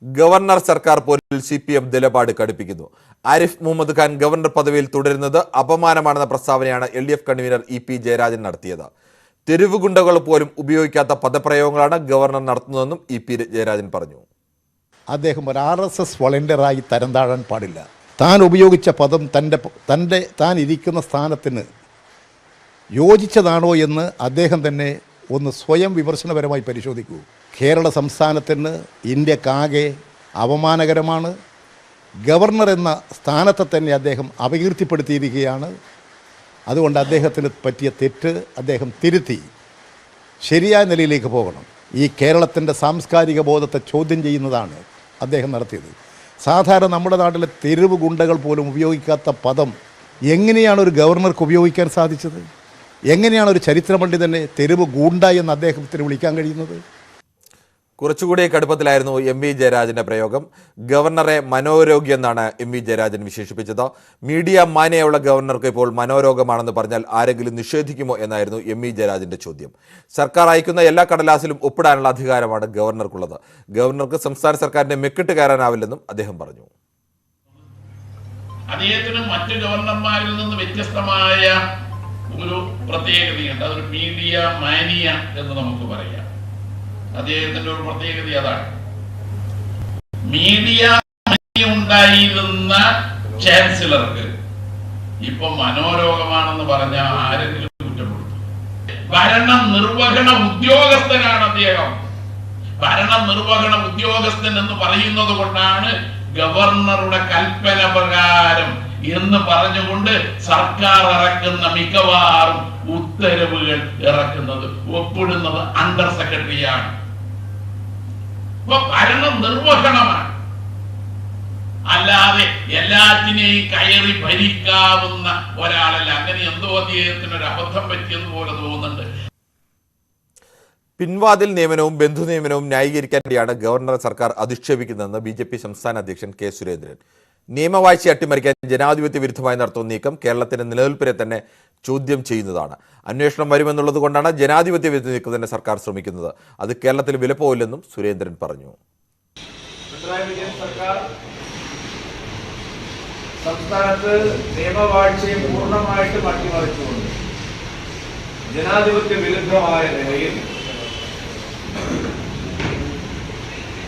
Governor സർക്കാർ പോരിൽ CPM നിലപാട് കടുപ്പിക്കുന്നു. Arif Muhammad Khan governor പദവിയിൽ തുടരുന്നത് അപമാനമാണെന്ന പ്രസ്താവനയാണ് LDF കൺവീനർ EP ജയരാജൻ നടത്തിയത്. തെരുവ് ഗുണ്ടകൾ പോലും ഉപയോഗിക്കാത്ത പദപ്രയോഗങ്ങളാണ് ഗവർണർ നടത്തുന്നതെന്നും EP ജയരാജൻ പറഞ്ഞു. അദ്ദേഹം ഒരു RSS വളണ്ടിയറായി തരം താഴാൻ പാടില്ല. താൻ ഉപയോഗിച്ച പദം താൻ ഇരിക്കുന്ന സ്ഥാനത്തിന് യോജിച്ചതാണോ എന്ന് അദ്ദേഹം തന്നെ ഒന്ന് സ്വയം വിമർശനപരമായി പരിശോധിക്കൂ. കേരള സംസ്ഥാനത്തിന് ഇന്ത്യക്കാകെ അപമാനകരമാണ്. ഗവർണർ എന്ന സ്ഥാനത്തെ തന്നെ അദ്ദേഹം അപകീർത്തിപ്പെടുത്തിയിരിക്കുകയാണ്. അതുകൊണ്ട് അദ്ദേഹത്തിന് പറ്റിയ തെറ്റ് അദ്ദേഹം തിരുത്തി ശരിയായ നിലയിലേക്ക് പോകണം. ഈ കേരളത്തിൻ്റെ സാംസ്കാരിക ബോധത്തെ ചോദ്യം ചെയ്യുന്നതാണ് അദ്ദേഹം നടത്തിയത്. സാധാരണ നമ്മുടെ നാട്ടിലെ തെരുവ് ഗുണ്ടകൾ പോലും ഉപയോഗിക്കാത്ത പദം എങ്ങനെയാണ് ഒരു ഗവർണർക്ക് ഉപയോഗിക്കാൻ സാധിച്ചത്? എങ്ങനെയാണ് ഒരു ചരിത്ര പണ്ഡിതനെ തെരുവ് ഗൂണ്ട എന്ന് അദ്ദേഹത്തിന് വിളിക്കാൻ കഴിയുന്നത്? കുറച്ചുകൂടി കടുപ്പത്തിലായിരുന്നു MV ജയരാജന്റെ പ്രയോഗം. ഗവർണറെ മനോരോഗി എന്നാണ് MV ജയരാജൻ വിശേഷിപ്പിച്ചത്. മീഡിയ മാന്യയുള്ള ഗവർണർക്ക് ഇപ്പോൾ മനോരോഗമാണെന്ന് പറഞ്ഞാൽ ആരെങ്കിലും നിഷേധിക്കുമോ എന്നായിരുന്നു MV ജയരാജന്റെ ചോദ്യം. സർക്കാർ അയക്കുന്ന എല്ലാ കടലാസിലും ഒപ്പിടാനുള്ള അധികാരമാണ് ഗവർണർക്കുള്ളത്. ഗവർണർക്ക് സംസ്ഥാന സർക്കാരിന്റെ മെക്കിട്ട് കയറാനാവില്ലെന്നും അദ്ദേഹം പറഞ്ഞു. അദ്ദേഹത്തിന് മറ്റ് ഗവർണർമാരിൽ നിന്ന് വ്യത്യസ്തമായ ഒരു പ്രത്യേകതയുണ്ട്. അതൊരു മീഡിയ മാനിയ എന്ന് നമുക്ക് പറയാം. അദ്ദേഹത്തിന്റെ ഒരു പ്രത്യേകത അതാണ്. മീഡിയ ഉണ്ടായിരുന്ന ചാൻസലർക്ക് ഇപ്പൊ മനോരോഗമാണെന്ന് പറഞ്ഞാൽ ആരെങ്കിലും കുറ്റപ്പെടുത്തും? ഭരണ നിർവഹണ ഉദ്യോഗസ്ഥനാണ് അദ്ദേഹം. ഭരണ നിർവഹണ ഉദ്യോഗസ്ഥൻ എന്ന് പറയുന്നത് കൊണ്ടാണ് ഗവർണറുടെ കൽപ്പന പ്രകാരം എന്ന് പറഞ്ഞുകൊണ്ട് സർക്കാർ ഇറക്കുന്ന മിക്കവാറും ഉത്തരവുകൾ ഇറക്കുന്നത് ഒപ്പിടുന്നത് അണ്ടർ സെക്രട്ടറിയാണ്. ഇപ്പൊ ഭരണ നിർവഹണമാണ്, അല്ലാതെ എല്ലാറ്റിനെയും കയറി ഭരിക്കാവുന്ന ഒരാളല്ല. അങ്ങനെ എന്തോ അദ്ദേഹത്തിന് ഒരു അബദ്ധം പറ്റിയതുപോലെ തോന്നുന്നുണ്ട്. പിൻവാതിൽ നിയമനവും ബന്ധു നിയമനവും ന്യായീകരിക്കാൻ വേണ്ടിയാണ് ഗവർണറെ സർക്കാർ അധിക്ഷേപിക്കുന്നതെന്ന് BJP സംസ്ഥാന അധ്യക്ഷൻ K. സുരേന്ദ്രൻ. നിയമവാഴ്ച അട്ടിമറിക്കാൻ ജനാധിപത്യ വിരുദ്ധമായി നടത്തുന്ന നീക്കം കേരളത്തിന്റെ നിലനിൽപ്പിനെ തന്നെ ചോദ്യം ചെയ്യുന്നതാണ്. അന്വേഷണം വരുമെന്നുള്ളത് കൊണ്ടാണ് ജനാധിപത്യ വിരുദ്ധ നീക്കത്തിന് സർക്കാർ ശ്രമിക്കുന്നത്. അത് കേരളത്തിൽ വിലപ്പോവില്ലെന്നും സുരേന്ദ്രൻ പറഞ്ഞു. സംസ്ഥാനത്ത് നിയമവാഴ്ചയെ പൂർണ്ണമായിട്ടും അട്ടിമറിച്ചുകൊണ്ട് ജനാധിപത്യ വിരുദ്ധമായ നിലയിൽ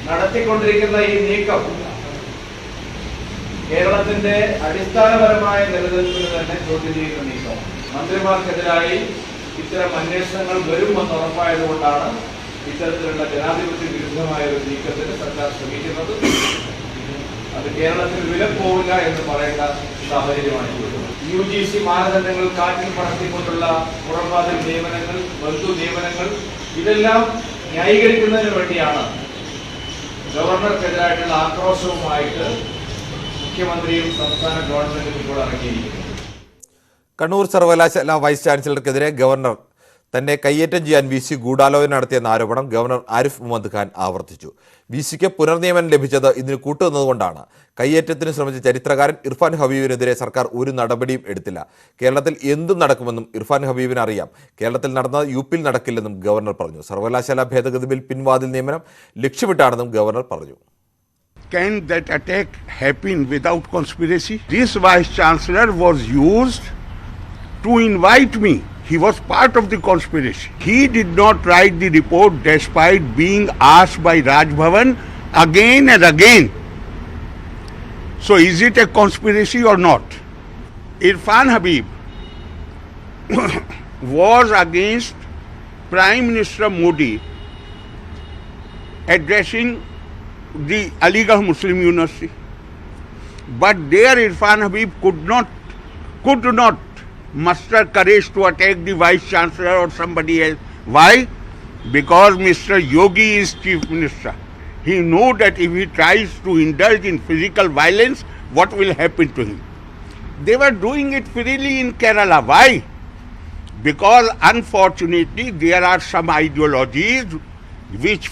നടത്തിക്കൊണ്ടിരിക്കുന്ന ഈ നീക്കം കേരളത്തിന്റെ അടിസ്ഥാനപരമായ നിലനിൽപ്പിന് തന്നെ ചോദ്യം ചെയ്യുന്ന നീക്കം. മന്ത്രിമാർക്കെതിരായി ഇത്തരം അന്വേഷണങ്ങൾ വരുമെന്ന് ഉറപ്പായതുകൊണ്ടാണ് ഇത്തരത്തിലുള്ള ജനാധിപത്യ വിരുദ്ധമായ ഒരു നീക്കത്തിന് സർക്കാർ ശ്രമിക്കുന്നത്. അത് കേരളത്തിൽ വിലപ്പോവില്ല എന്ന് പറയേണ്ട സാഹചര്യമാണ്. UGC മാനദണ്ഡങ്ങൾ കാറ്റിൽ പറത്തിക്കൊണ്ടുള്ള പുറംവാതിൽ നിയമനങ്ങൾ, ബന്ധു നിയമനങ്ങൾ, ഇതെല്ലാം ന്യായീകരിക്കുന്നതിന് വേണ്ടിയാണ് ഗവർണർക്കെതിരായിട്ടുള്ള ആക്രോശവുമായിട്ട് മുഖ്യമന്ത്രിയും സംസ്ഥാന ഗവൺമെന്റും ഇപ്പോൾ ഇറങ്ങിയിരിക്കുന്നത്. കണ്ണൂർ സർവകലാശാല വൈസ് ചാൻസലർക്കെതിരെ ഗവർണർ തന്നെ കയ്യേറ്റം ചെയ്യാൻ VC ഗൂഢാലോചന നടത്തിയെന്ന ആരോപണം ഗവർണർ ആരിഫ് മുഹമ്മദ് ഖാൻ ആവർത്തിച്ചു. VCക്ക് പുനർനിയമനം ലഭിച്ചത് ഇതിന് കൂട്ടുനിന്നതുകൊണ്ടാണ്. കയ്യേറ്റത്തിന് ശ്രമിച്ച ചരിത്രകാരൻ ഇർഫാൻ ഹബീബിനെതിരെ സർക്കാർ ഒരു നടപടിയും എടുത്തില്ല. കേരളത്തിൽ എന്തും നടക്കുമെന്നും ഇർഫാൻ ഹബീബിന് അറിയാം. കേരളത്തിൽ നടന്നത് UPയിൽ നടക്കില്ലെന്നും ഗവർണർ പറഞ്ഞു. സർവകലാശാല ഭേദഗതി ബിൽ പിൻവാതിൽ നിയമനം ലക്ഷ്യമിട്ടാണെന്നും ഗവർണർ പറഞ്ഞു. Can that attack happen without conspiracy? This vice chancellor was used to invite me. He was part of the conspiracy. He did not write the report despite being asked by Raj Bhavan again and again. So is it a conspiracy or not? Irfan Habib was against Prime Minister Modi addressing the Aligarh Muslim University. But there Irfan Habib could not muster courage to attack the Vice Chancellor or somebody else. Why? Because Mr. Yogi is Chief Minister. He knows that if he tries to indulge in physical violence, what will happen to him? They were doing it freely in Kerala. Why? Because unfortunately there are some ideologies which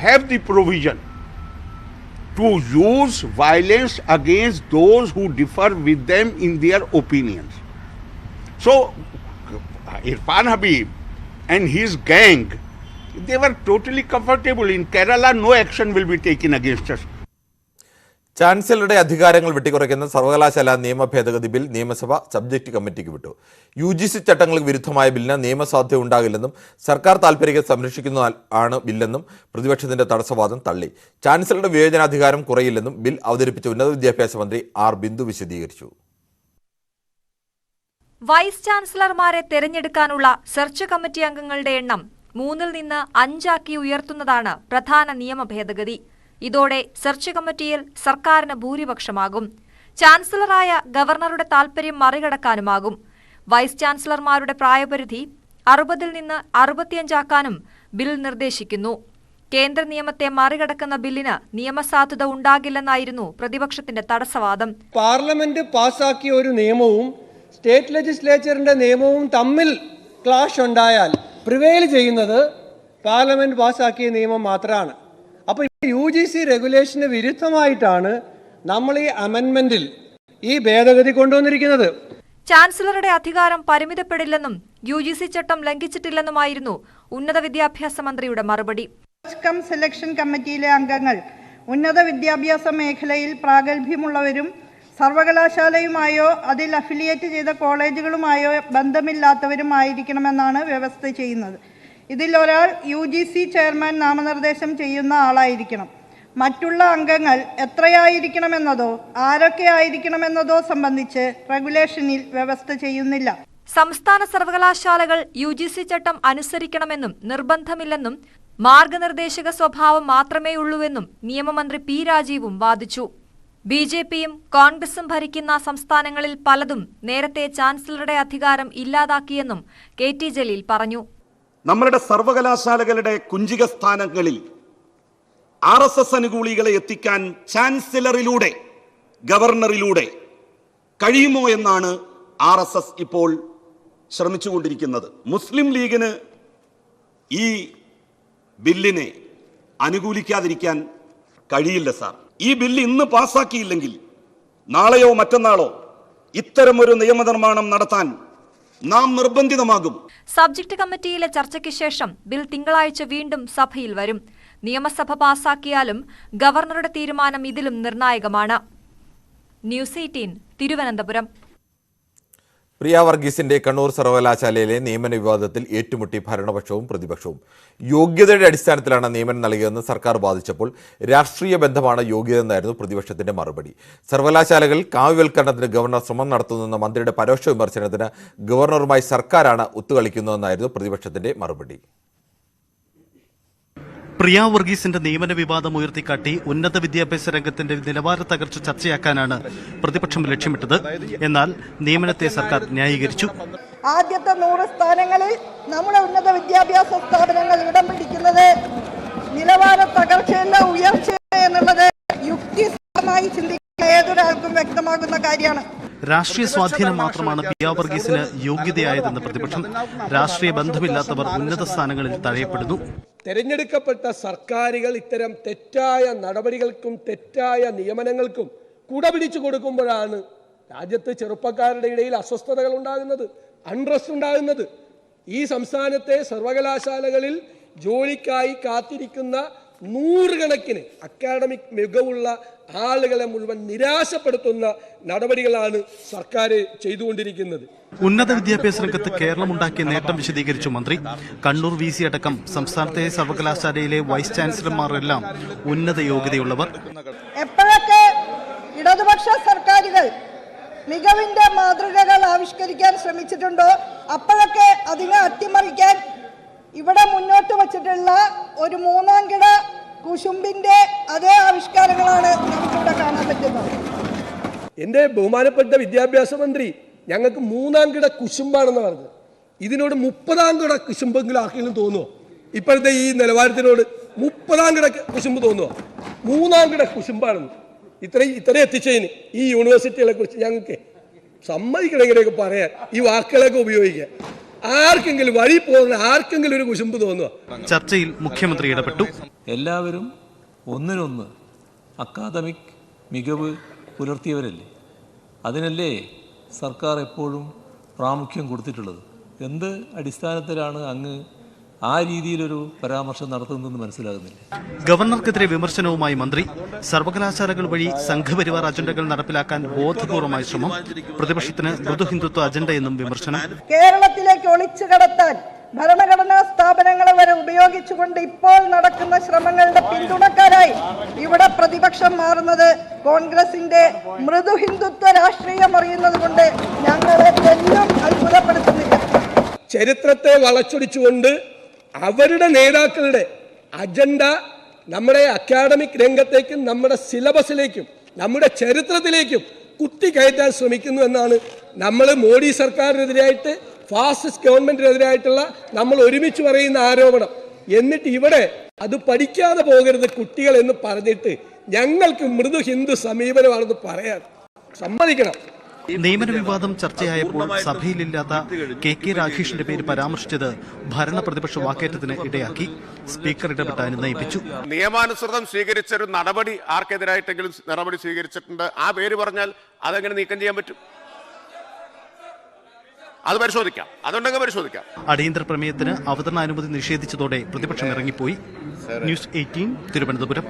have the provision to use violence against those who differ with them in their opinions. So Irfan Habib and his gang They were totally comfortable. In Kerala, no action will be taken against us. ചാൻസലറുടെ അധികാരങ്ങൾ വെട്ടിക്കുറയ്ക്കുന്ന സർവകലാശാല നിയമ ഭേദഗതി bill നിയമസഭ subject കമ്മിറ്റിക്ക് വിട്ടു. UGC ചട്ടങ്ങൾക്ക് വിരുദ്ധമായ ബില്ലിന് നിയമസാധ്യത ഉണ്ടാകില്ലെന്നും സർക്കാർ താൽപര്യത്തെ സംരക്ഷിക്കുന്നതാണ് ബില്ലെന്നും പ്രതിപക്ഷത്തിന്റെ തടസ്സവാദം തള്ളി. ചാൻസലറുടെ വിവേചനാധികാരം കുറയില്ലെന്നും ബിൽ അവതരിപ്പിച്ച ഉന്നത വിദ്യാഭ്യാസ മന്ത്രി ആർ ബിന്ദു വിശദീകരിച്ചു. വൈസ് ചാൻസലർമാരെ തെരഞ്ഞെടുക്കാനുള്ള സെർച്ച് കമ്മിറ്റി അംഗങ്ങളുടെ എണ്ണം 3-ൽ നിന്ന് 5 ഉയർത്തുന്നതാണ് പ്രധാന നിയമ ഭേദഗതി. ഇതോടെ സെർച്ച് കമ്മിറ്റിയിൽ സർക്കാരിന് ഭൂരിപക്ഷമാകും. ചാൻസലറായ ഗവർണറുടെ താൽപര്യം മറികടക്കാനുമാകും. വൈസ് ചാൻസലർമാരുടെ പ്രായപരിധി 60-ൽ നിന്ന് 65 ബിൽ നിർദ്ദേശിക്കുന്നു. കേന്ദ്ര നിയമത്തെ മറികടക്കുന്ന ബില്ലിന് നിയമസാധുത ഉണ്ടാകില്ലെന്നായിരുന്നു പ്രതിപക്ഷത്തിന്റെ തടസ്സവാദം. പാർലമെന്റ് പാസാക്കിയ ഒരു നിയമവും സ്റ്റേറ്റ് ലെജിസ്ലേച്ചറിന്റെ നിയമവും തമ്മിൽ ക്ലാഷ് ഉണ്ടായാൽ പ്രിവെയിൽ ചെയ്യുന്നത് പാർലമെന്റ് പാസാക്കിയ നിയമം മാത്രമാണ്. അപ്പോൾ UGC റെഗുലേഷന് വിരുദ്ധമായിട്ടാണ് നമ്മൾ ഈ അമെൻമെന്റിൽ ഈ ഭേദഗതി കൊണ്ടുവന്നിരിക്കുന്നത്. ചാൻസലറുടെ അധികാരം പരിമിതപ്പെടില്ലെന്നും UGC ചട്ടം ലംഘിച്ചിട്ടില്ലെന്നുമായിരുന്നു ഉന്നത വിദ്യാഭ്യാസ മന്ത്രിയുടെ മറുപടി. സെലക്ഷൻ കമ്മിറ്റിയിലെ അംഗങ്ങൾ ഉന്നത വിദ്യാഭ്യാസ മേഖലയിൽ പ്രാഗൽഭ്യമുള്ളവരും സർവകലാശാലയുമായോ അതിൽ അഫിലിയേറ്റ് ചെയ്ത കോളേജുകളുമായോ ബന്ധമില്ലാത്തവരുമായിരിക്കണമെന്നാണ് വ്യവസ്ഥ ചെയ്യുന്നത്. ഇതിൽ ഒരാൾ UGC ചെയർമാൻ നാമനിർദ്ദേശം ചെയ്യുന്ന ആളായിരിക്കണം. മറ്റുള്ള അംഗങ്ങൾ എത്രയായിരിക്കണമെന്നതോ ആരൊക്കെ ആയിരിക്കണമെന്നതോ സംബന്ധിച്ച് റെഗുലേഷനിൽ വ്യവസ്ഥ ചെയ്യുന്നില്ല. സംസ്ഥാന സർവകലാശാലകൾ UGC ചട്ടം അനുസരിക്കണമെന്നും നിർബന്ധമില്ലെന്നും മാർഗനിർദ്ദേശക സ്വഭാവം മാത്രമേയുള്ളൂവെന്നും നിയമമന്ത്രി P. രാജീവും വാദിച്ചു. BJPയും കോൺഗ്രസും ഭരിക്കുന്ന സംസ്ഥാനങ്ങളിൽ പലതും നേരത്തെ ചാൻസലറുടെ അധികാരം ഇല്ലാതാക്കിയെന്നും KT ജലീൽ പറഞ്ഞു. നമ്മളുടെ സർവകലാശാലകളുടെ കുഞ്ചിക സ്ഥാനങ്ങളിൽ RSS അനുകൂലികളെ എത്തിക്കാൻ ചാൻസലറിലൂടെ ഗവർണറിലൂടെ കഴിയുമോ എന്നാണ് RSS ഇപ്പോൾ ശ്രമിച്ചുകൊണ്ടിരിക്കുന്നത്. മുസ്ലിം ലീഗിന് ഈ ബില്ലിനെ അനുകൂലിക്കാതിരിക്കാൻ കഴിയില്ല സാർ. ഈ ബില്ല് ഇന്ന് പാസാക്കിയില്ലെങ്കിൽ നാളെയോ മറ്റന്നാളോ ഇത്തരമൊരു നിയമനിർമ്മാണം നടത്താൻ നാം നിർബന്ധിതമാകും. സബ്ജക്ട് കമ്മിറ്റിയിലെ ചർച്ചയ്ക്ക് ശേഷം ബിൽ തിങ്കളാഴ്ച വീണ്ടും സഭയിൽ വരും. നിയമസഭ പാസാക്കിയാലും ഗവർണറുടെ തീരുമാനം ഇതിലും നിർണായകമാണ്. ന്യൂസ് 18 തിരുവനന്തപുരം. പ്രിയ വർഗീസിന്റെ കണ്ണൂർ സർവകലാശാലയിലെ നിയമന വിവാദത്തിൽ ഏറ്റുമുട്ടി ഭരണപക്ഷവും പ്രതിപക്ഷവും. യോഗ്യതയുടെ അടിസ്ഥാനത്തിലാണ് നിയമനം നൽകിയതെന്ന് സർക്കാർ വാദിച്ചപ്പോൾ രാഷ്ട്രീയ ബന്ധമാണ് യോഗ്യതയെന്നായിരുന്നു പ്രതിപക്ഷത്തിന്റെ മറുപടി. സർവകലാശാലകൾ കാവ്യവൽക്കരണത്തിന് ഗവർണർ ശ്രമം നടത്തുന്നെന്ന മന്ത്രിയുടെ പരോക്ഷ വിമർശനത്തിന് ഗവർണറുമായി സർക്കാരാണ് ഒത്തുകളിക്കുന്നതെന്നായിരുന്നു പ്രതിപക്ഷത്തിന്റെ മറുപടി. പ്രിയ വർഗീസിന്റെ നിയമന വിവാദം ഉയർത്തിക്കാട്ടി ഉന്നത വിദ്യാഭ്യാസ രംഗത്തിന്റെ നിലവാര തകർച്ച ചർച്ചയാക്കാനാണ് പ്രതിപക്ഷം ലക്ഷ്യമിട്ടത്. എന്നാൽ നിയമനത്തെ സർക്കാർ ന്യായീകരിച്ചു. ആദ്യത്തെ 100 സ്ഥാനങ്ങളിൽ നമ്മുടെ ഉന്നത വിദ്യാഭ്യാസ സ്ഥാപനങ്ങൾ ഇടം പിടിക്കുന്നത് നിലവാര തകർച്ചയല്ല ഉയർച്ച എന്നുള്ളത് യുക്തിസഹമായി ചിന്തിക്കുന്ന ഏതൊരാൾക്കും വ്യക്തമാകുന്ന കാര്യമാണ്. രാഷ്ട്രീയ സ്വാധീനം മാത്രമാണ് പ്രിയ വർഗീസിന് യോഗ്യതയായതെന്ന് പ്രതിപക്ഷം. രാഷ്ട്രീയ ബന്ധമില്ലാത്തവർ ഉന്നത സ്ഥാനങ്ങളിൽ തഴയപ്പെടുന്നു. തെരഞ്ഞെടുക്കപ്പെട്ട സർക്കാരുകൾ ഇത്തരം തെറ്റായ നടപടികൾക്കും തെറ്റായ നിയമനങ്ങൾക്കും കുടപിടിച്ചു കൊടുക്കുമ്പോഴാണ് രാജ്യത്ത് ചെറുപ്പക്കാരുടെ ഇടയിൽ അസ്വസ്ഥതകൾ ഉണ്ടാകുന്നത്, അൺട്രസ്റ്റ് ഉണ്ടാകുന്നത്. ഈ സംസ്ഥാനത്തെ സർവകലാശാലകളിൽ ജോലിക്കായി കാത്തിരിക്കുന്ന നൂറുകണക്കിന് അക്കാഡമിക് മികവുള്ള ആളുകളെ മുഴുവൻ നിരാശപ്പെടുത്തുന്ന നടപടികളാണ് സർക്കാർ ചെയ്തുകൊണ്ടിരിക്കുന്നത്. ഉന്നത വിദ്യാഭ്യാസ രംഗത്ത് കേരളം ഉണ്ടാക്കിയ നേട്ടം വിശദീകരിച്ചു മന്ത്രി. കണ്ണൂർ VC അടക്കം സംസ്ഥാനത്തെ സർവകലാശാലയിലെ വൈസ് ചാൻസലർമാരെല്ലാം ഉന്നത യോഗ്യതയുള്ളവർ. എപ്പോഴൊക്കെ ഇടതുപക്ഷ സർക്കാരുകൾ മികവിന്റെ മാതൃകകൾ ആവിഷ്കരിക്കാൻ ശ്രമിച്ചിട്ടുണ്ടോ അപ്പോഴൊക്കെ അതിനെ അട്ടിമറിക്കാൻ ഇവിടെ മുന്നോട്ട് വച്ചിട്ടുള്ള ഒരു 3-ാം കിട കുശുമ്പിന്റെ അതേ ആവിഷ്കാരങ്ങളാണ് നമുക്കിവിടെ കാണാൻ പറ്റുന്നത്. എൻ്റെ ബഹുമാനപ്പെട്ട വിദ്യാഭ്യാസ മന്ത്രി ഞങ്ങൾക്ക് 3-ാം കിട കുശുമ്പാണെന്ന് പറഞ്ഞത്. ഇതിനോട് 30-ാം കിട കുശുമ്പെങ്കിലും ആർക്കെങ്കിലും തോന്നുമോ? ഇപ്പോഴത്തെ ഈ നിലവാരത്തിനോട് 30-ാം കിട കുശുമ്പ് തോന്നുമോ? 3-ാം കിട കുശുമ്പാണെന്ന് ഇത്രയും എത്തിച്ചതിന് ഈ യൂണിവേഴ്സിറ്റികളെ കുറിച്ച് ഞങ്ങൾക്ക് സമ്മതിക്കണമെങ്കിലൊക്കെ പറയാൻ ഈ വാക്കുകളൊക്കെ ഉപയോഗിക്കുക. ആർക്കെങ്കിലും വഴി പോകുന്ന ആർക്കെങ്കിലും ഒരു കുശുമ്പ് തോന്നുക. ചർച്ചയിൽ മുഖ്യമന്ത്രി ഇടപെട്ടു. എല്ലാവരും ഒന്നിനൊന്ന് അക്കാദമിക് മികവ് പുലർത്തിയവരല്ലേ, അതിനല്ലേ സർക്കാർ എപ്പോഴും പ്രാമുഖ്യം കൊടുത്തിട്ടുള്ളത്. എന്ത് അടിസ്ഥാനത്തിലാണ് അങ്ങ് ആ രീതിയിലൊരു പരാമർശം നടത്തുന്നതെന്ന് മനസ്സിലാകുന്നില്ല. ഗവർണർക്കെതിരെ വിമർശനവുമായി മന്ത്രി. സർവകലാശാലകൾ വഴി സംഘപരിവാർ അജണ്ടകൾ നടപ്പിലാക്കാൻ ബോധപൂർവമായ ശ്രമം. പ്രതിപക്ഷത്തിന് മൃദുഹിന്ദുത്വ അജണ്ടയെന്നും വിമർശനം. കേരളത്തിലേക്ക് ഒളിച്ചു കടത്താൻ ഭരണഘടനാ സ്ഥാപനങ്ങളെ വരെ ഉപയോഗിച്ചുകൊണ്ട് ഇപ്പോൾ നടക്കുന്ന ശ്രമങ്ങളുടെ പിന്തുണക്കാരായി ഇവിടെ പ്രതിപക്ഷം മാറുന്നത് കോൺഗ്രസിന്റെ മൃദുഹിന്ദുത്വ രാഷ്ട്രീയം അറിയുന്നത് കൊണ്ട് ഞങ്ങളെ തെല്ലും അത്ഭുതപ്പെടുത്തുന്നില്ല. ചരിത്രത്തെ വളച്ചൊടിച്ചുകൊണ്ട് അവരുടെ നേതാക്കളുടെ അജണ്ട നമ്മുടെ അക്കാഡമിക് രംഗത്തേക്കും നമ്മുടെ സിലബസിലേക്കും നമ്മുടെ ചരിത്രത്തിലേക്കും കുത്തിക്കയറ്റാൻ ശ്രമിക്കുന്നു എന്നാണ് നമ്മൾ മോഡി സർക്കാരിനെതിരായിട്ട് ഫാസിസ്റ്റ് ഗവൺമെന്റിനെതിരായിട്ടുള്ള നമ്മൾ ഒരുമിച്ച് പറയുന്ന ആരോപണം. എന്നിട്ട് ഇവിടെ അത് പഠിക്കാതെ പോകരുത് കുട്ടികൾ എന്ന് പറഞ്ഞിട്ട് ഞങ്ങൾക്ക് മൃദു ഹിന്ദു സമീപനമാണെന്ന് പറയാൻ സമ്മതിക്കണം. നിയമന വിവാദം ചർച്ചയായപ്പോൾ സഭയിലില്ലാത്ത കെ രാഘേഷിന്റെ പേര് പരാമർശിച്ചത് ഭരണ പ്രതിപക്ഷ വാക്കേറ്റത്തിന് ഇടയാക്കി. സ്പീക്കർ ഇടപെട്ട് അനുനയിപ്പിച്ചു. നിയമാനുസൃതം സ്വീകരിച്ച ഒരു നടപടി ആർക്കെതിരായിട്ടെങ്കിലും നടപടി സ്വീകരിച്ചിട്ടുണ്ട്. ആ പേര് പറഞ്ഞാൽ അതെങ്ങനെ നീക്കം ചെയ്യാൻ പറ്റും? അത് പരിശോധിക്കാം. അതുണ്ടെങ്കിൽ പരിശോധിക്കാം. അടിയന്തര പ്രമേയത്തിന് അവതരണ അനുമതി നിഷേധിച്ചതോടെ പ്രതിപക്ഷം ഇറങ്ങിപ്പോയി. ന്യൂസ് 18 തിരുവനന്തപുരം.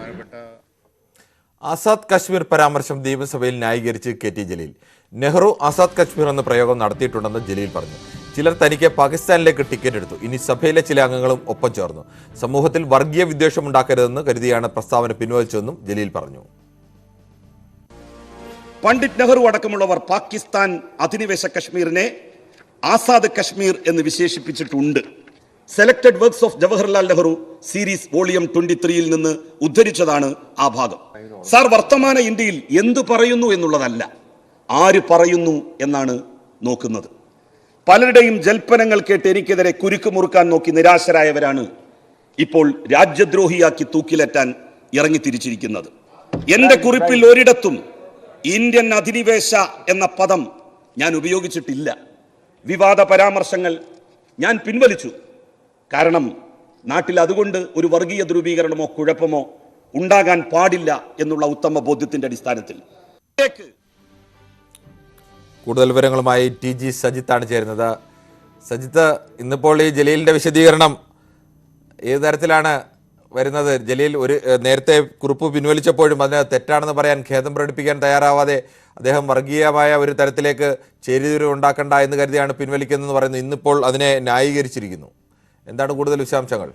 ആസാദ് കശ്മീർ പരാമർശം നിയമസഭയിൽ ന്യായീകരിച്ച് കെ.ടി. ജലീൽ. നെഹ്റു ആസാദ് കശ്മീർ എന്ന പ്രയോഗം നടത്തിയിട്ടുണ്ടെന്ന് ജലീൽ പറഞ്ഞു. ചിലർ തനിക്ക് പാകിസ്ഥാനിലേക്ക് ടിക്കറ്റ് എടുത്തു. ഇനി സഭയിലെ ചില അംഗങ്ങളും ഒപ്പം ചേർന്നു. സമൂഹത്തിൽ വർഗീയ വിദ്വേഷം ഉണ്ടാക്കരുതെന്ന് കരുതിയാണ് പ്രസ്താവന പിൻവലിച്ചതെന്നും ജലീൽ പറഞ്ഞു. പണ്ഡിറ്റ് നെഹ്റു അടക്കമുള്ളവർ പാകിസ്ഥാൻ അധിനിവേശ കശ്മീരിനെ ആസാദ് കശ്മീർ എന്ന് വിശേഷിപ്പിച്ചിട്ടുണ്ട്. Selected works of Jawaharlal Nehru series volume 23 നിന്ന് ഉദ്ധരിച്ചതാണ് ആ ഭാഗം. സാർ, വർത്തമാന ഇന്ത്യയിൽ എന്തു പറയുന്നു എന്നുള്ളതല്ല, ആര് പറയുന്നു എന്നാണ് നോക്കുന്നത്. പലരുടെയും ജൽപ്പനങ്ങൾ കേട്ട് എനിക്കെതിരെ കുരുക്ക് മുറുക്കാൻ നോക്കി നിരാശരായവരാണ് ഇപ്പോൾ രാജ്യദ്രോഹിയാക്കി തൂക്കിലേറ്റാൻ ഇറങ്ങിത്തിരിച്ചിരിക്കുന്നത്. എന്റെ കുറിപ്പിൽ ഒരിടത്തും ഇന്ത്യൻ അധിനിവേശ എന്ന പദം ഞാൻ ഉപയോഗിച്ചിട്ടില്ല. വിവാദ പരാമർശങ്ങൾ ഞാൻ പിൻവലിച്ചു. കാരണം നാട്ടിൽ അതുകൊണ്ട് ഒരു വർഗീയ ധ്രുവീകരണമോ കുഴപ്പമോ ഉണ്ടാകാൻ പാടില്ല എന്നുള്ള ഉത്തമ ബോധ്യത്തിന്റെ അടിസ്ഥാനത്തിൽ. കൂടുതൽ വിവരങ്ങളുമായി ടി.ജി. സജിത്താണ് ചേരുന്നത്. സജിത്ത്, ഇന്നിപ്പോൾ ഈ ജലീലിന്റെ വിശദീകരണം ഏത് തരത്തിലാണ് വരുന്നത്? ജലീൽ നേരത്തെ കുറിപ്പ് പിൻവലിച്ചപ്പോഴും അതിന് തെറ്റാണെന്ന് പറയാൻ, ഖേദം പ്രകടിപ്പിക്കാൻ തയ്യാറാവാതെ അദ്ദേഹം വർഗീയമായ ഒരു തരത്തിലേക്ക് ചേരിതിരിവ് ഉണ്ടാക്കണ്ട എന്ന് കരുതിയാണ് പിൻവലിക്കുന്നതെന്ന് പറയുന്നത്. ഇന്നിപ്പോൾ അതിനെ ന്യായീകരിച്ചിരിക്കുന്നു. എന്താണ് കൂടുതൽ വിശദാംശങ്ങൾ?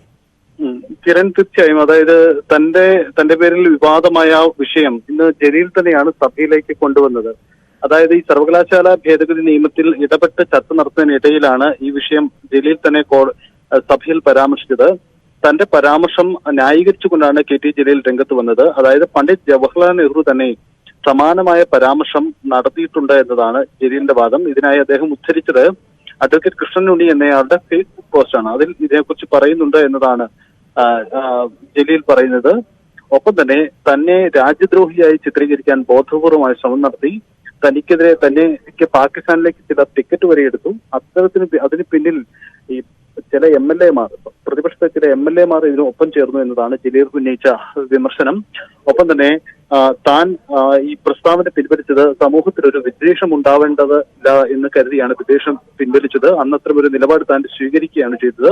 കിരൺ, തീർച്ചയായും അതായത് തന്റെ പേരിൽ വിവാദമായ വിഷയം ഇന്ന് ജലീൽ തന്നെയാണ് സഭയിലേക്ക് കൊണ്ടുവന്നത്. അതായത് ഈ സർവകലാശാല ഭേദഗതി നിയമത്തിൽ ഇടപെട്ട് ചർച്ച നടത്തുന്നതിനിടയിലാണ് ഈ വിഷയം ജലീൽ തന്നെ സഭയിൽ പരാമർശിച്ചത്. തന്റെ പരാമർശം ന്യായീകരിച്ചുകൊണ്ടാണ് കെ.ടി. ജലീൽ രംഗത്ത് വന്നത്. അതായത് പണ്ഡിറ്റ് ജവഹർലാൽ നെഹ്റു തന്നെ സമാനമായ പരാമർശം നടത്തിയിട്ടുണ്ട് എന്നതാണ് ജലീലിന്റെ വാദം. ഇതിനായി അദ്ദേഹം ഉദ്ധരിച്ചത് അഡ്വക്കേറ്റ് കൃഷ്ണൻ ഉണ്ണി എന്നയാളുടെ ഫേസ്ബുക്ക് പോസ്റ്റാണ്. അതിൽ ഇതിനെക്കുറിച്ച് പറയുന്നുണ്ട് എന്നതാണ് ജലീൽ പറയുന്നത്. ഒപ്പം തന്നെ രാജ്യദ്രോഹിയായി ചിത്രീകരിക്കാൻ ബോധപൂർവമായ ശ്രമം നടത്തി. തനിക്ക് പാകിസ്ഥാനിലേക്ക് ചില ടിക്കറ്റ് വരെ എടുത്തു. അതിന് പിന്നിൽ ഈ ചില MLA-മാർ, പ്രതിപക്ഷത്തെ ചില MLA-മാർ ഇതിന് ഒപ്പം ചേർന്നു എന്നതാണ് ജലീൽ ഉന്നയിച്ച വിമർശനം. ഒപ്പം തന്നെ താൻ ഈ പ്രസ്താവന പിൻവലിച്ചത് സമൂഹത്തിൽ ഒരു വിദ്വേഷം ഉണ്ടാവേണ്ടതില്ല എന്ന് കരുതിയാണ് വിദ്വേഷം പിൻവലിച്ചത്. അന്നത്തരം ഒരു നിലപാട് താൻ സ്വീകരിക്കുകയാണ് ചെയ്തത്.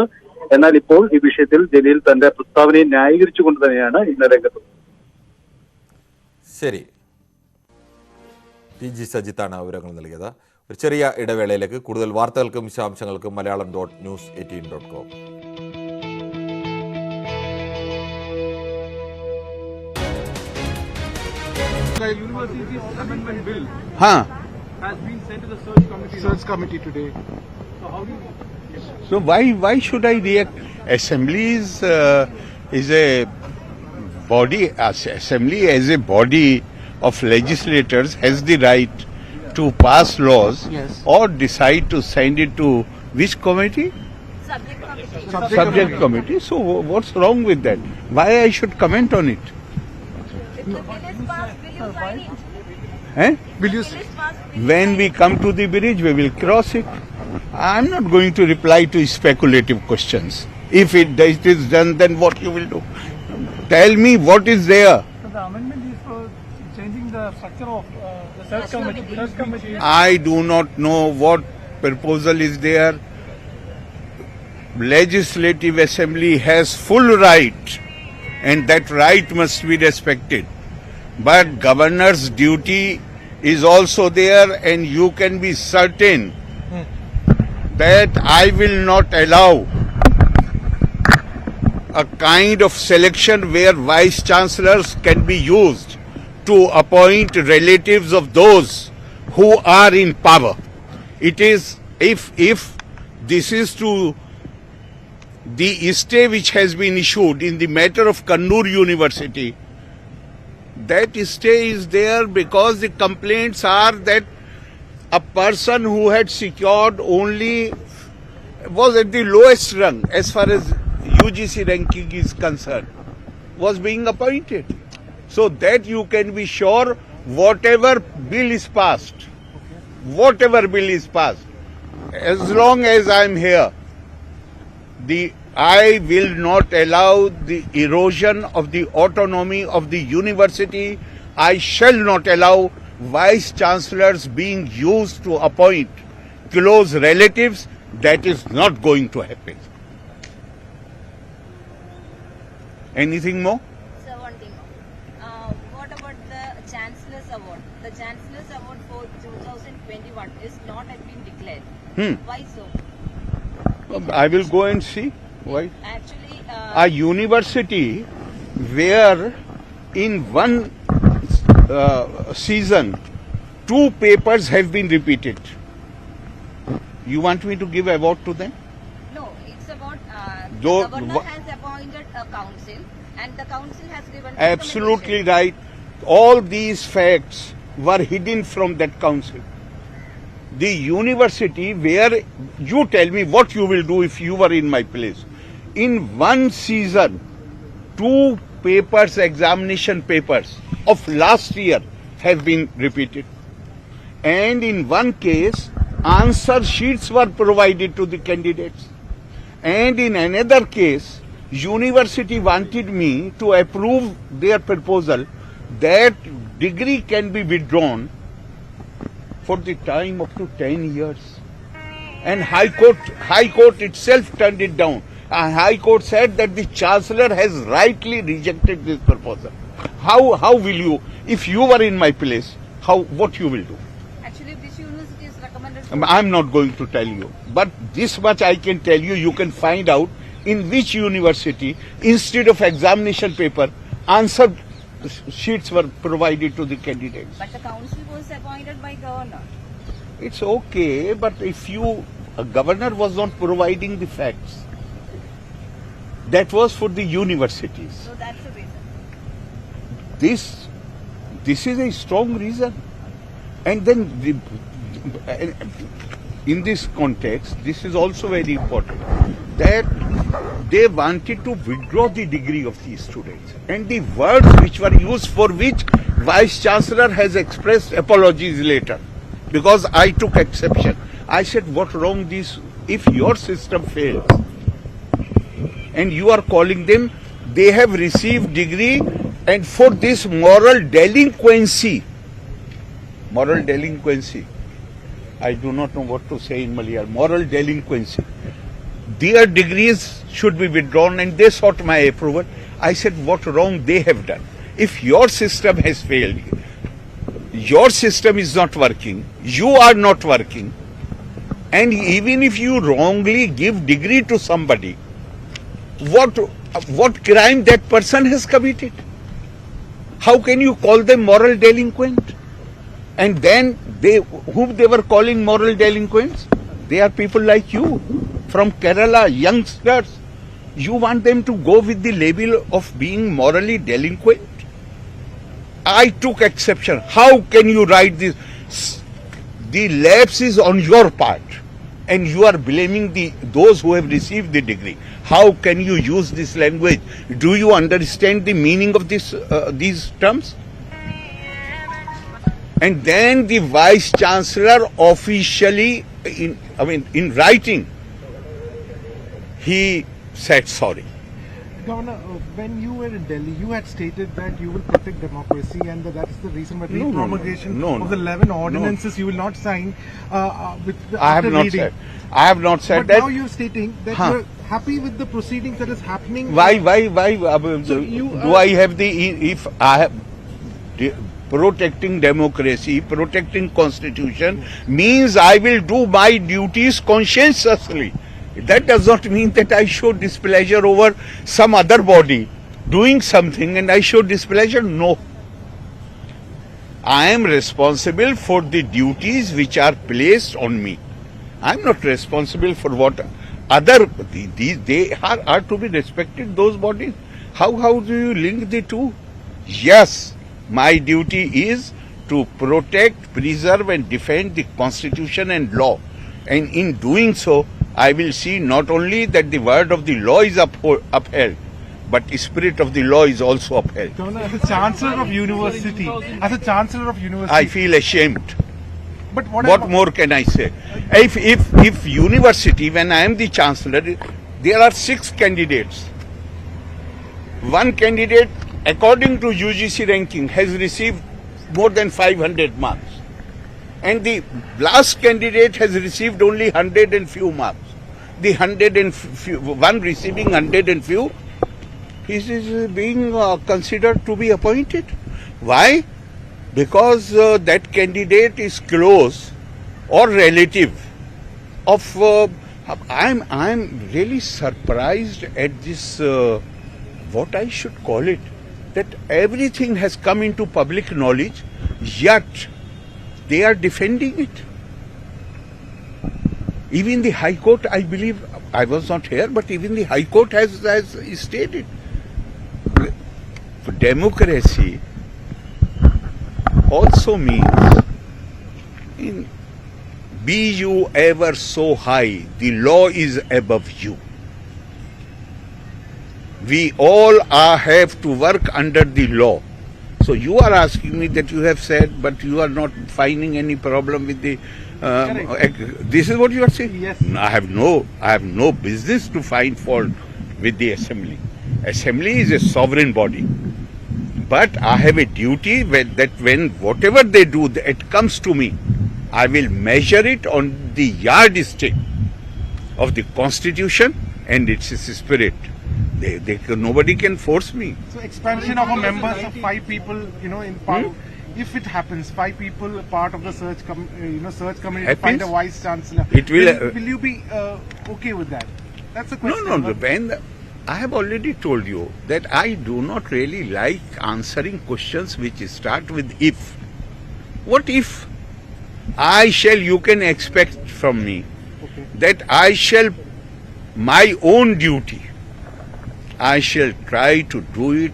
എന്നാൽ ഇപ്പോൾ ഈ വിഷയത്തിൽ ജലീൽ തന്റെ പ്രസ്താവനയെ ന്യായീകരിച്ചുകൊണ്ട് തന്നെയാണ് ഇന്ന് രംഗത്ത്. ശരി, ടി.ജി. സജിത്താണ് വിവരങ്ങൾ നൽകിയത്. ഒരു ചെറിയ ഇടവേളയിലേക്ക്. കൂടുതൽ വാർത്തകൾക്കും വിശദാംശങ്ങൾക്കും malayalam.news18.com. The university's amendment bill has been sent to the search committee today. So how do you? So why should I react? Assembly is a body. Assembly as a body of legislators has the right to pass laws or decide to send it to which committee? Subject committee. So what's wrong with that? Why I should comment on it? Will you When we come to the bridge, we will cross it. I'm not going to reply to speculative questions. If it is done, then what you will do? Tell me what is there. The amendment is for changing the structure of the search committee. I do not know what proposal is there. legislative assembly has full right, and that right must be respected. But governor's duty is also there, and you can be certain that I will not allow a kind of selection where vice chancellors can be used to appoint relatives of those who are in power. It is, if this is to the stay which has been issued in the matter of Kannur University, that stay is there because the complaints are that a person who had secured only was at the lowest rung as far as UGC ranking is concerned, was being appointed. So that you can be sure whatever bill is passed, as long as I am here, I will not allow the erosion of the autonomy of the university. I shall not allow vice chancellors being used to appoint close relatives. That is not going to happen. Anything more? Sir, one thing more. What about the Chancellor's Award? The Chancellor's Award for 2021 is not has been declared. Why so? I will go and see. Why? Actually, a university where in one season 2 papers have been repeated. You want me to give award to them? no, it's about the governor has appointed a council, and the council has given. Absolutely right. All these facts were hidden from that council. The university where, you tell me what you will do if you were in my place. In one season, 2 papers, examination papers of last year have been repeated. And in one case, answer sheets were provided to the candidates. And in another case, university wanted me to approve their proposal that degree can be withdrawn for the time up to 10 years. And High Court itself turned it down. And High Court said that the Chancellor has rightly rejected this proposal. How will you, if you were in my place, what you will do? Actually, this university is recommended. I'm not going to tell you, but this much I can tell you. You can find out in which university, instead of examination paper, answer sheets were provided to the candidates. But the council was appointed by governor. It's okay, but if a governor was not providing the facts, that was for the universities. So that's the reason. This is a strong reason. And then in this context, this is also very important, that they wanted to withdraw the degree of these students. And the words which were used, for which Vice Chancellor has expressed apologies later, because I took exception. I said, what wrong this, if your system fails and you are calling them, they have received degree, and for this moral delinquency, I do not know what to say in Malayalam, moral delinquency, their degrees should be withdrawn, and they sought my approval. I said, what wrong they have done? If your system has failed, your system is not working, you are not working, and even if you wrongly give degree to somebody, what crime that person has committed? How can you call them moral delinquent? And then whom they were calling moral delinquents? They are people like you from Kerala, youngsters. You want them to go with the label of being morally delinquent? I took exception. How can you write this? The lapse is on your part, and you are blaming those who have received the degree. How can you use this language? Do you understand the meaning of these terms? And then the Vice Chancellor officially, in writing, he said sorry. Governor, when you were in Delhi, you had stated that you will protect democracy, and that is the reason why the promulgation of the 11 ordinances you will not sign. I have not said. I have not said but that. But now you're stating that you're happy with the proceedings that is happening? Why? Do I have if I have protecting democracy, protecting constitution means I will do my duties conscientiously. That does not mean that I show displeasure over some other body doing something and I show displeasure. No. I am responsible for the duties which are placed on me. I am not responsible for what other, they are to be respected, those bodies. How do you link the two? Yes, my duty is to protect, preserve and defend the constitution and law. And in doing so, I will see not only that the word of the law is upheld, but the spirit of the law is also upheld. As a chancellor of university, I feel ashamed. But what more can I say? If university, when I am the chancellor, there are 6 candidates. One candidate, according to UGC ranking, has received more than 500 marks. And the last candidate has received only 100 and few marks. The 100 and few, one receiving 100 and few, is being considered to be appointed. Why? Because that candidate is close or relative of. I'm really surprised at this. What I should call it, that everything has come into public knowledge, yet they are defending it. Even the High Court, I believe, I was not here, but even the High Court has stated. Democracy also means, be you ever so high, the law is above you. We all have to work under the law. So you are asking me that you have said, but you are not finding any problem with the. This is what you are saying. Yes. I have no business to find fault with the assembly. Assembly is a sovereign body, but I have a duty that when whatever they do, it comes to me, I will measure it on the yardstick of the Constitution and its spirit. Nobody can force me. So expansion of members of 5 people, in part. If it happens, 5 people part of the search committee to find a vice chancellor. Will you be okay with that? That's a question. No. I have already told you that I do not really like answering questions which start with if. What if? You can expect from me that I shall, my own duty, I shall try to do it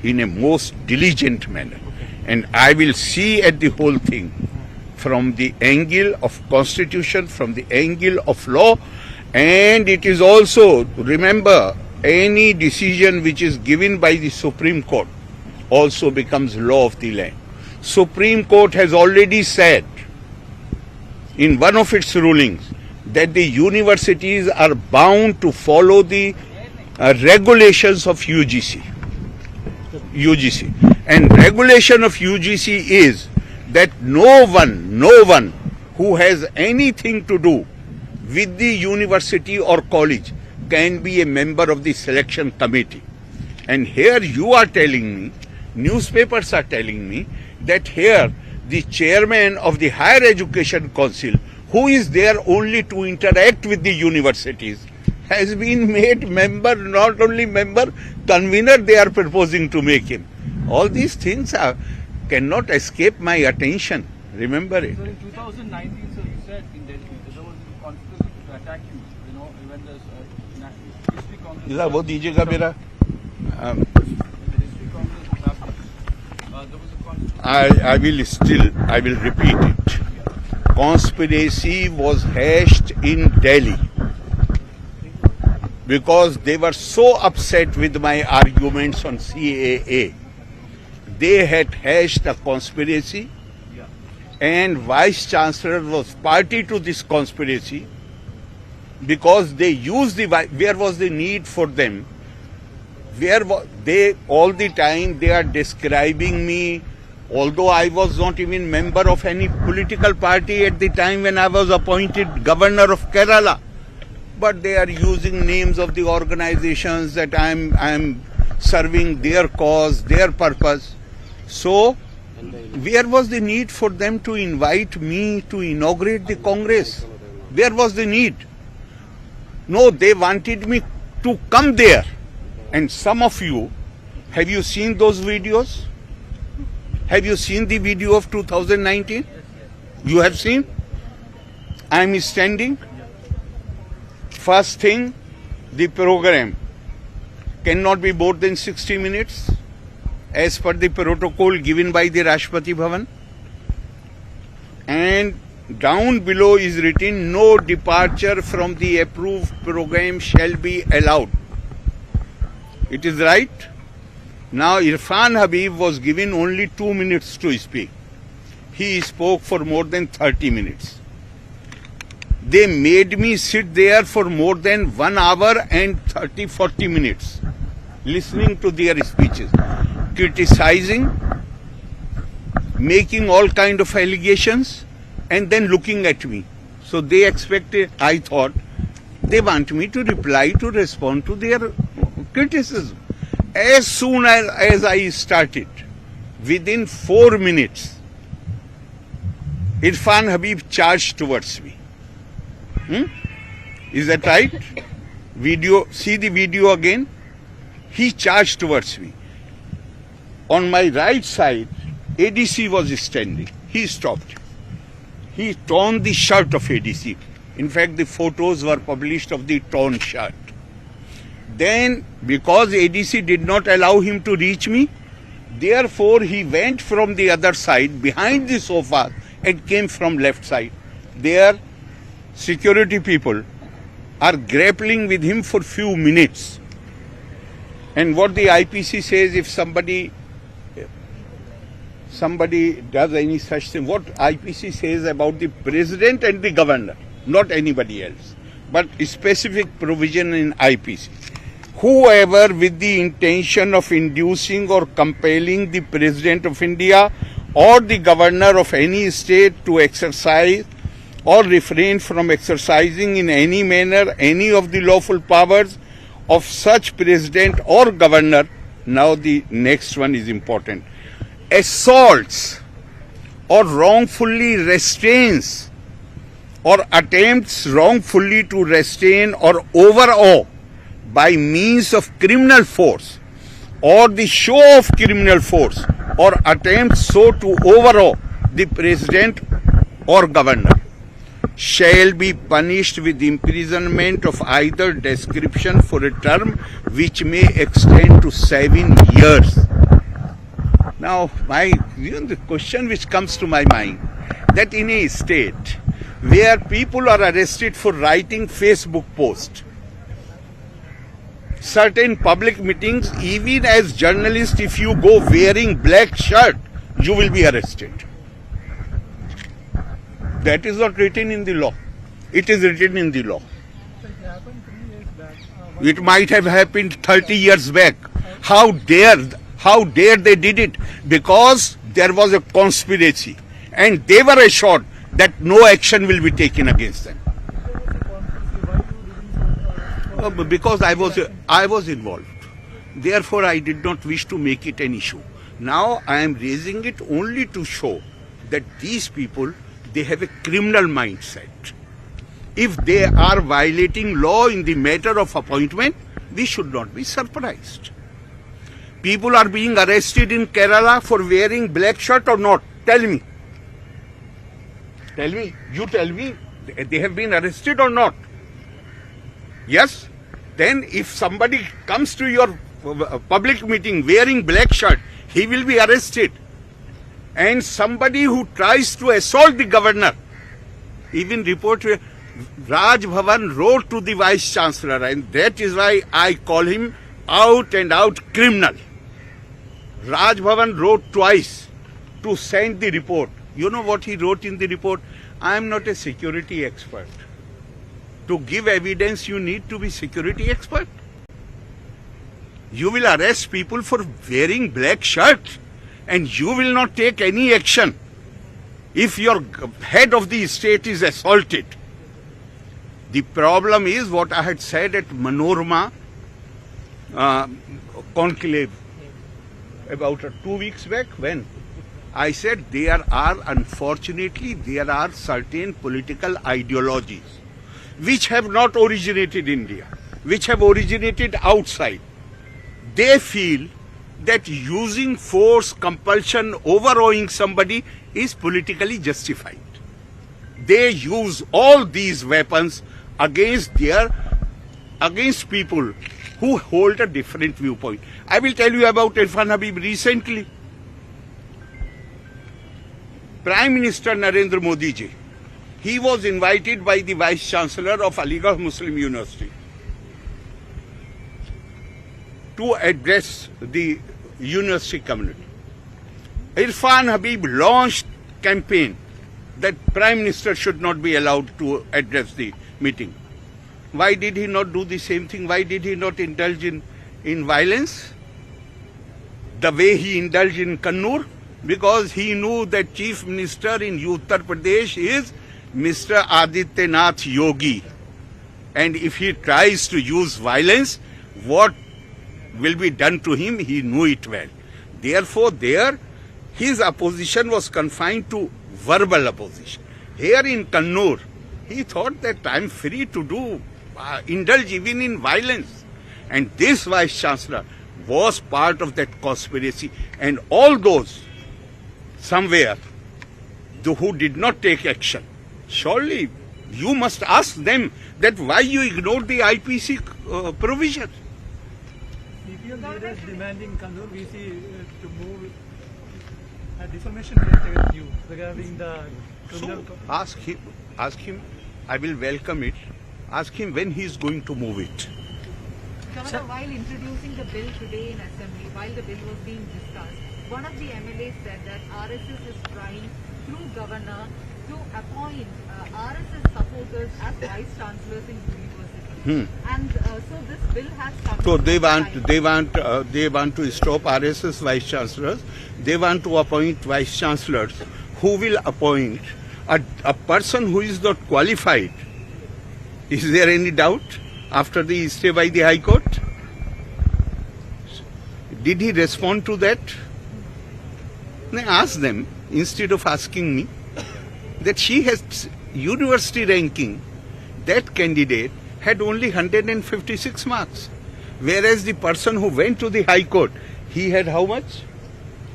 in a most diligent manner. And I will see at the whole thing from the angle of Constitution, from the angle of law. And it is also, remember, any decision which is given by the Supreme Court also becomes law of the land. Supreme Court has already said in one of its rulings that the universities are bound to follow the regulations of UGC. And regulation of UGC is that no one who has anything to do with the university or college can be a member of the selection committee. And here you are telling me, newspapers are telling me, that here the chairman of the Higher Education Council, who is there only to interact with the universities, has been made member, not only member, convener they are proposing to make him. All these things cannot escape my attention. Remember it. So in 2019, sir, you said in Delhi there was a conspiracy to attack you. When the history Congress. वो दीजिएगा मेरा. I will repeat it. Conspiracy was hatched in Delhi because they were so upset with my arguments on CAA. They had hatched a conspiracy, and Vice Chancellor was party to this conspiracy because they used where was the need for them? All the time they are describing me, although I was not even member of any political party at the time when I was appointed governor of Kerala. but they are using names of the organizations that I am serving their cause, their purpose. So, where was the need for them to invite me to inaugurate the Congress? Where was the need? No, they wanted me to come there. And some of you, have you seen those videos? Have you seen the video of 2019? You have seen? I am standing. First thing, the program cannot be more than 60 minutes as per the protocol given by the Rashtrapati Bhavan. And down below is written, no departure from the approved program shall be allowed. It is right. Now Irfan Habib was given only 2 minutes to speak. He spoke for more than 30 minutes. They made me sit there for more than 1 hour and 30-40 minutes listening to their speeches, criticizing, making all kind of allegations, and then looking at me. So they expected, I thought, they want me to reply, to respond to their criticism. As soon as I started, within 4 minutes, Irfan Habib charged towards me. Is that right? Video, see the video again. He charged towards me. On my right side, ADC was standing. He stopped. He torn the shirt of ADC. In fact, the photos were published of the torn shirt. Then, because ADC did not allow him to reach me, therefore he went from the other side, behind the sofa, and came from left side. There, security people are grappling with him for few minutes. And what the IPC says, if somebody does any such thing, what IPC says about the president and the governor, not anybody else, but a specific provision in IPC. Whoever with the intention of inducing or compelling the President of India or the governor of any state to exercise or refrain from exercising in any manner any of the lawful powers of such President or governor. Now the next one is important. Assaults or wrongfully restrains or attempts wrongfully to restrain or overawe by means of criminal force or the show of criminal force or attempts so to overawe the President or governor shall be punished with imprisonment of either description for a term which may extend to 7 years. Now, the question which comes to my mind, that in a state where people are arrested for writing Facebook posts, certain public meetings, even as journalists, if you go wearing black shirt, you will be arrested. That is not written in the law. It is written in the law. It might have happened 30 years back. How dare they did it? Because there was a conspiracy and they were assured that no action will be taken against them. Because I was involved. Therefore, I did not wish to make it an issue. Now, I am raising it only to show that these people, they have a criminal mindset. If they are violating law in the matter of appointment, we should not be surprised. People are being arrested in Kerala for wearing black shirt or not? Tell me. Tell me. You tell me. They have been arrested or not? Yes? Then if somebody comes to your public meeting wearing black shirt, he will be arrested. And somebody who tries to assault the governor, even report, Raj Bhavan wrote to the Vice Chancellor, and that is why I call him out and out criminal. Raj Bhavan wrote twice to send the report. You know what he wrote in the report? I am not a security expert. To give evidence, you need to be security expert. You will arrest people for wearing black shirt and you will not take any action if your head of the state is assaulted. The problem is what I had said at Manorama conclave about 2 weeks back, when I said unfortunately there are certain political ideologies which have not originated in India, which have originated outside. They feel that using force, compulsion, overawing somebody is politically justified. They use all these weapons against people who hold a different viewpoint. I will tell you about Irfan Habib recently. Prime Minister Narendra Modi ji, he was invited by the Vice Chancellor of Aligarh Muslim University to address the university community. Irfan Habib launched campaign that Prime Minister should not be allowed to address the meeting. Why did he not do the same thing? Why did he not indulge in violence the way he indulged in Kannur? Because he knew that Chief Minister in Uttar Pradesh is Mr. Adityanath Yogi. And if he tries to use violence, what will be done to him, he knew it well. Therefore, there, his opposition was confined to verbal opposition. Here in Kannur, he thought that I am free to indulge even in violence. And this Vice Chancellor was part of that conspiracy. And all those somewhere who did not take action, surely you must ask them that why you ignored the IPC provision. CPM leaders demanding Kannur VC to move a defamation case against you regarding the criminal. So ask him. I will welcome it. Ask him when he is going to move it. Governor, while introducing the bill today in Assembly, while the bill was being discussed, one of the MLAs said that RSS is trying, through Governor, to appoint RSS supporters as Vice Chancellors in universities. And so this bill has come. So they want to stop RSS Vice Chancellors. They want to appoint Vice Chancellors who will appoint a person who is not qualified. Is there any doubt after the stay by the High Court? Did he respond to that? Then ask them, instead of asking me, that she has university ranking, that candidate had only 156 marks. Whereas the person who went to the High Court, he had how much?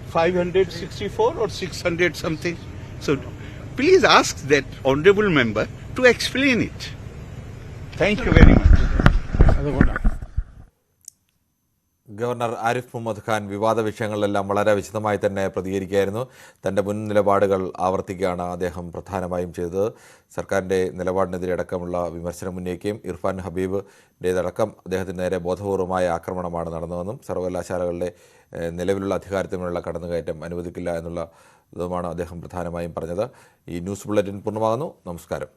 564 or 600 something. So please ask that honorable member to explain it. Thank you very much. Governor Arif Muhammad Khan വിവാദ വിഷയങ്ങളിലെല്ലാം വളരെ വിശദമായി തന്നെ പ്രതികരിക്കുകയായിരുന്നു. തൻ്റെ മുൻ നിലപാടുകൾ ആവർത്തിക്കുകയാണ് അദ്ദേഹം പ്രധാനമായും ചെയ്തത്. സർക്കാരിൻ്റെ നിലപാടിനെതിരെ അടക്കമുള്ള വിമർശനം ഉന്നയിക്കുകയും ഇർഫാൻ ഹബീബിൻ്റേതടക്കം അദ്ദേഹത്തിന് നേരെ ബോധപൂർവമായ ആക്രമണമാണ് നടന്നതെന്നും സർവകലാശാലകളുടെ നിലവിലുള്ള അധികാരത്തിനുള്ള കടന്നുകയറ്റം അനുവദിക്കില്ല എന്നുള്ളതുമാണ് അദ്ദേഹം പ്രധാനമായും പറഞ്ഞത്. ഈ ന്യൂസ് ബുള്ളറ്റിൻ പൂർണ്ണമാകുന്നു. നമസ്കാരം.